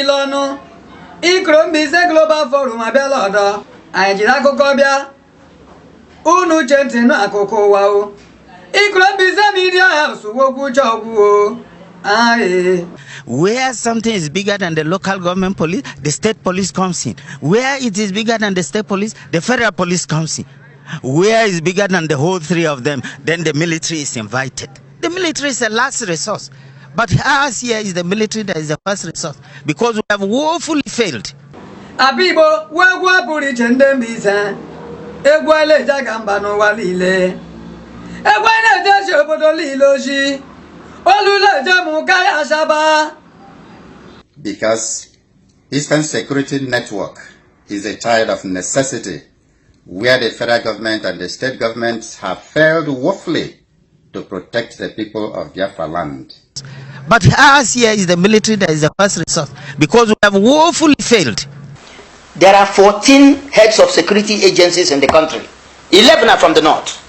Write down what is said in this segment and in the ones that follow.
Ilonu, Ikrombize Global Forum Abelodo, Ajirako Kobia, Unu Gentino Akoko Wow, Ikrombize Media House, Woku Jobu. Where something is bigger than the local government police, the state police comes in. Where it is bigger than the state police, the federal police comes in. Where is bigger than the whole three of them, then the military is invited. The military is the last resource. But ours here is the military that is the first resource, because we have woefully failed. Abibo, wagwa puri chendembisa, egwale jagamba no walile, egwale jasho bodoli loji, olula jamu kaya shaba. Because Eastern Security Network is a child of necessity, where the federal government and the state governments have failed woefully to protect the people of Biafra land. But ours here is the military that is the first resource, because we have woefully failed. There are 14 heads of security agencies in the country. 11 are from the north,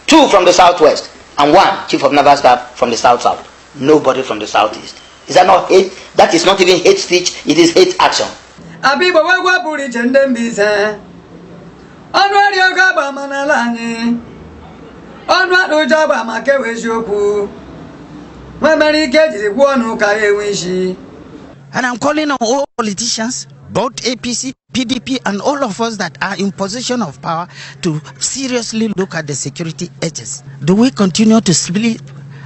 2 from the southwest, and 1 chief of naval staff from the south-south. Nobody from the southeast. Is that not hate? That is not even hate speech, it is hate action. Abibo wagwa puri chendembisa, onwa ryoga ba manalani, onwa dojaba makewe shoku. And I'm calling on all politicians, both APC, PDP, and all of us that are in position of power to seriously look at the security edges. Do we continue to sleep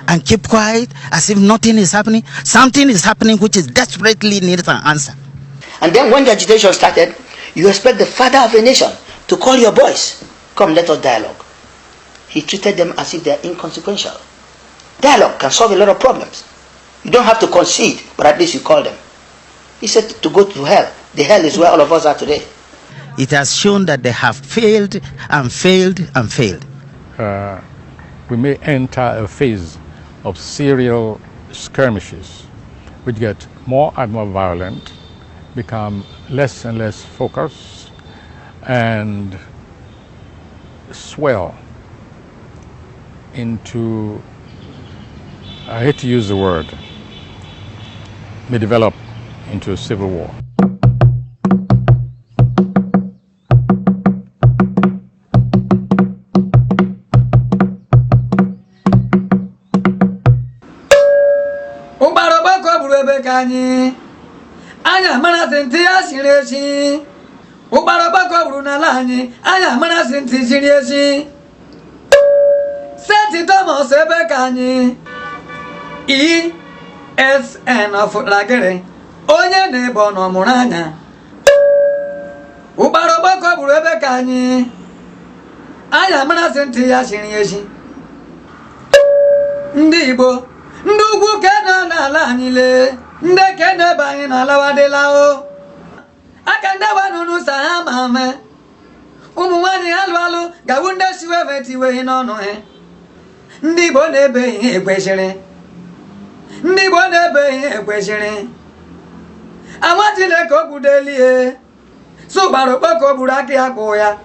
and keep quiet as if nothing is happening? Something is happening which is desperately needs an answer. And then when the agitation started, you expect the father of a nation to call your boys. Come, let us dialogue. He treated them as if they are inconsequential. Dialogue can solve a lot of problems. You don't have to concede, but at least you call them. He said to go to hell. The hell is where all of us are today. It has shown that they have failed and failed and failed. We may enter a phase of serial skirmishes, which get more and more violent, become less and less focused, and swell into, I hate to use the word, may develop into a civil war. Anya mana senti asireshi, ubaroba kobru na lani. Anya mana senti sireshi. Senti tomo sebe kanyi. ESN of Lagere. Onye nebo no muranya. Ubaroba kobru ebe kanyi. Anya mana senti asireshi. Ndị Igbo, ndị ugwu kena na ala anyị le. Nde kene bani na lawadela o. Akande wanunu sahamame. Umuwani alu gawunde siwe vetiwe inono he. Ndi Igbo na-ebe ihe ekwesịrị. Ndị Igbo na-ebe ihe ekwesịrị. Amatile ka obudelie. Subarokpo ka oburu aka ya kwụ ya.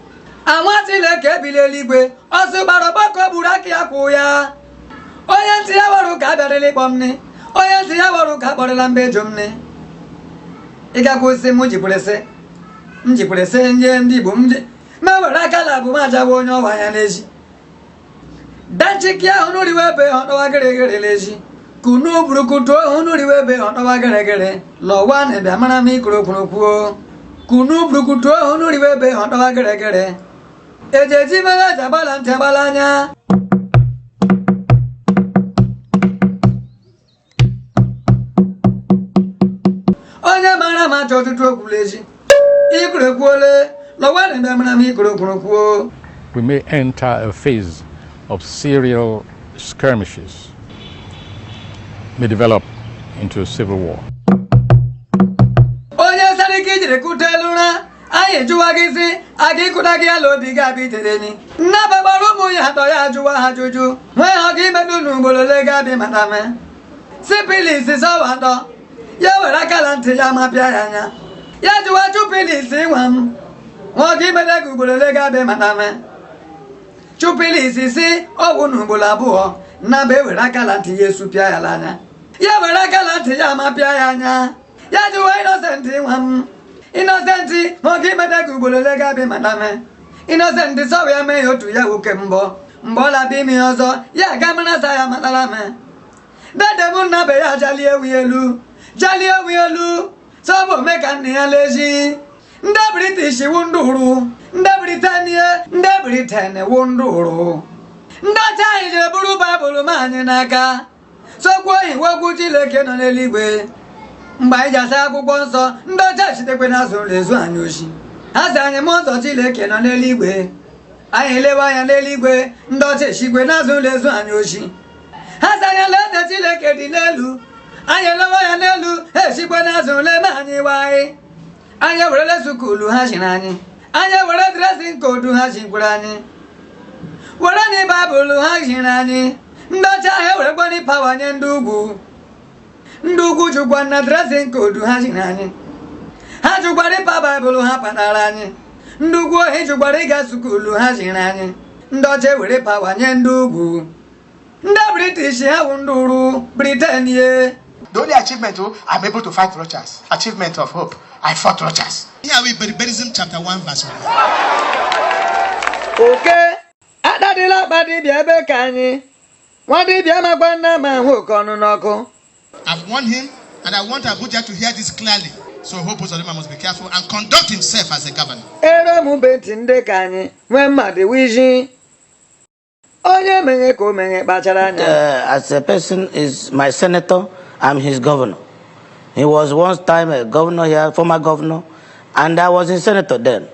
Amatile ka ebili eluigwe. Osubarokpo ka oburu aka ya kwụ ya. Onye ntị ya waru ka abịarịla ịkpọ m ne. Oya ntị ya waru ka kpọrịla mbejo m ne. Ị gakwụsị m njipụrịsị ndị Igbo m ma were aka na abụ m ajawa onye ọwa ya n'eji. Dachiki ahụ n'uriwe ebe ọdọwa gịrịgịrị n'eji. Kunu burukutu ahụ n'uriwe ebe ọdọwa gịrịgịrị. Lọwa na ebe amara m ikoro kwuo. Kunu burukutu ahụ n'uriwe ebe ọdọwa gịrịgịrị. Ejeji mere aja gbala ntị agbala anya. Onye mara ma ọtụtụ okwuleji. Ikoro kwuole. Lọwa na ebe amara m ikoro kwuo. We may enter a phase of serial skirmishes, may develop into a civil war. Onye sariki jiri kutelu na anyị jụwa gị si aga ịkụda gị ala obi ga-abịa itere ni. Nnababara ụmụ ya atọ ya ajụwa ha ajụjụ. Nwee ha gị imedu n'ugbolole ga-abịa matame. Sipilis sọwa atọ. Ya were akala ntị ya mapịa ya anya. Ya jụwa chupilis nwa m. Nwa gị imede gị ugbolole ga-abịa matame. Chupilis si ọwụ n'ugbolo abụọ. Nnaba ewere akala ntị ya esupịa ya l'anya. Ya were akala ntị ya mapịa ya anya. ya jụwa Innocent nwa m Innocent ma ọ ga imeta ka ugboro ole ga-abịa madame Innocent sọwa ya mee ya otu ya nwoke mbọ mgbe ọ labịa ime ọzọ ya ga mara sa ya matara me dede m nna be ya jalie ewu elu sọbụ ome ka nne ya lezi ndị British wu ndụrụ ndị Britania ndị Britain wu ndụrụ ndị ọcha anyị jere buru Baịbụl m anyị n'aka sokwu oyibo okwu Chineke nọ n'eluigwe mgbe anyị ji asa akwụkwọ nsọ ndị ọcha chitekwe n'azụ ụlọ ezu anyị oshi ha sị anyị mmụọ nsọ Chineke nọ n'eluigwe anyị elewe anya n'eluigwe ndị ọcha eshikwe n'azụ ụlọ ezu anyị oshi ha sị anyị alaeze Chineke dị n'elu anyị elewe anya n'elu ha eshikwe n'azụ ụlọ eme anyị nwanyị anyị ewerele sukulu ha chiri anyị anyị ewere dresin koodu ha chikwere anyị were na Baịbụl ha chiri anyị ndị ọcha ahụ ewerekwani pawa nye ndị ugwu jụkwa na dresin koodu ha chiri anyị ha jụkwara ịpa Baịbụl ha kpatara anyị ndị ugwu ohi jụkwara ịga sukulu ha chiri anyị ndị ọcha ewere pawa nye ndị ugwu ndị British ha wụ ndị uru Britain. The only achievement I'm able to fight Rochas. Achievement of hope. I fought Rochas. Here we Berberism chapter 1 verse 1. Okay. Adadila badibia ebe ka anyị. Nwadibia magwa nna ma hụ oke ọnụ n'ọkụ. I've warned him and I want Abuja to hear this clearly. So Hope Uzodimma must be careful and conduct himself as a governor. Ere mu benti ndị ka anyị nwee mmadụ wiji. Onye menye ka o menye kpachara anya. As a person is my senator, I'm his governor. He was once time a governor here, former governor, and I was his senator then.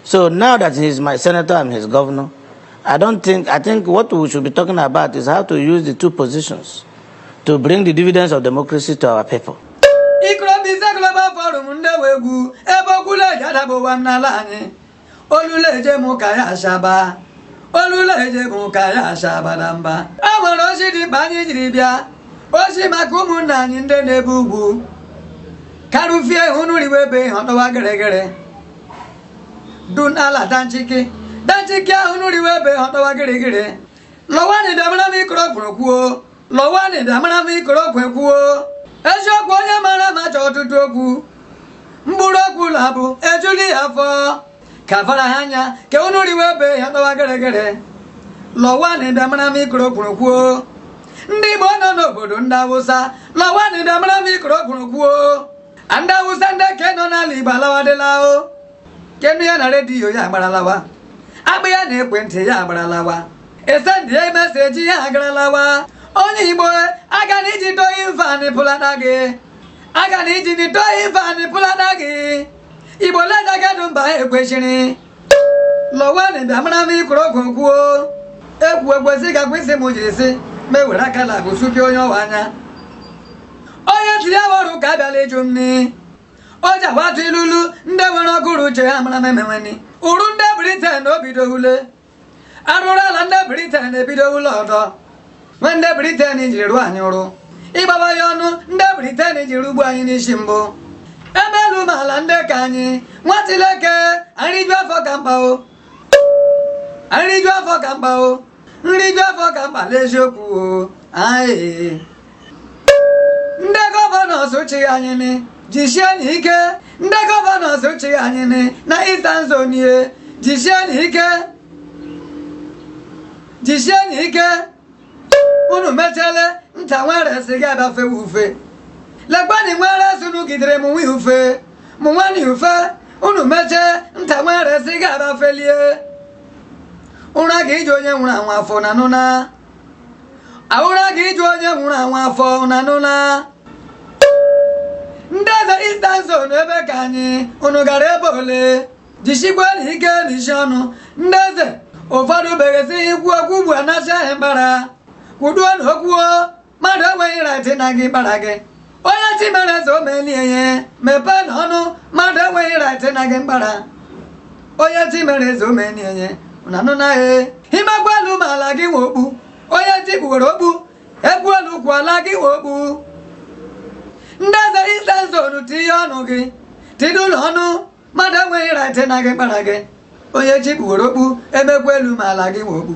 So now that he's my senator, I'm his governor. I think what we should be talking about is how to use the two positions to bring the dividends of democracy to our people. Ikrobisa Global Forum ndewegu ebokule jadabo wanala anyị. Oluleje mukaya ashaba. Oluleje mukaya ashaba damba. Amara osi dị mkpa anyị jiri bịa. Osi maka ụmụnna anyị ndị na-ebu ugwu. Karufie hunu riwebe ọtọwa gịrịgịrị. Dun ala danchiki ahụ riwebe ọtọwa gịrịgịrị. Lọwani bịamara m ikoro kwuo. Lọwani bịamara m ikoro kwuo. Eziokwu onye mara ma chọọ ọtụtụ okwu. Mkpụrụ okwu labụ ejuli afọ. Kafara ha anya ka unu riwebe ọtọwa gịrịgịrị. Lọwani bịamara m ikoro kwuo. Ndị Igbo nọ n'obodo ndị Awụsa. Lọwani bịamara m ikoro kwuo. Ndị Awụsa ndị ke nọ n'ala Igbo alawadịla o. Kenu ya na redio ya agbaralawa. Akpị ya na ekwentị ya agbaralawa. Esendị ya meseji ya agaralawa. Onye Igbo aga na iji doyi mfani pụlata gị. Aga na iji doyi mfani pụlata gị. Igbo leda gadụ mba ekwechiri. Lọwani bịamara m ikoro kwuo. Ekwu ekwesị ka kwesị m jiri sị mewere aka na bụ supi onye ọwa anya. Onye tiri ọrụ ka abịala ịjụ nni. O ji agbatu ilulu ndị nwere ọgụrụ uche ha mara memenweni. Uru ndị Britain obidohule. Arụrụ ala ndị Britain ebidohule ọdọ. Nwe ndị Britain jiri rụọ anyị ụrụ. Ịgbaba ya ọnụ ndị Britain jiri ugbo anyị n'isi mbụ. Emelu m ala ndị ka anyị. Nwatileke arịju afọ ka mkpa o. Arịju afọ ka mkpa o. Nriju afọ ka mkpa n'eziokwu o. Aye. Ndị gọvanọ chịrị anyị ni jisie n'ike. Ndị gọvanọ chịrị anyị ni na Eastern Zone jisie n'ike. Unu mechele nta nwere si ga abafe ufe. Legbani nwere sunu gidere mu wi ufe. Mu nwani ufe. Unu meche nta nwere si ga abafelie. Ụra ga iji onye nwụrụ anwụ afọ na nụna. Ahụra ga iji onye nwụrụ anwụ afọ na nụna. Ndị eze Eastern Zone ebe ka anyị unu gara ebe ole. Jisikwa n'ike n'isi ọnụ. Ndị eze ụfọdụ beghesi ikwu okwu ugbu a nachaghị mkpara. Kwuduo na okwuo mmadụ enweghị raịtị na gị mkpara gị. Onye chi mere eze o melie ihe mepee na ọnụ mmadụ enweghị raịtị na gị mkpara. Onye chi mere eze o melie ihe na nụnaghị. Imekwa elu ma ala gị nwe okpu. Onye chi kpuwere okpu ekwu elu kwu ala gị nwe okpu. Ndị eze Eastern Zone tinye ọnụ gị tidu n'ọnụ mmadụ enweghị raịtị na gị mkpara gị. Onye chi kpuwere okpu emekwa elu ma ala gị nwe okpu.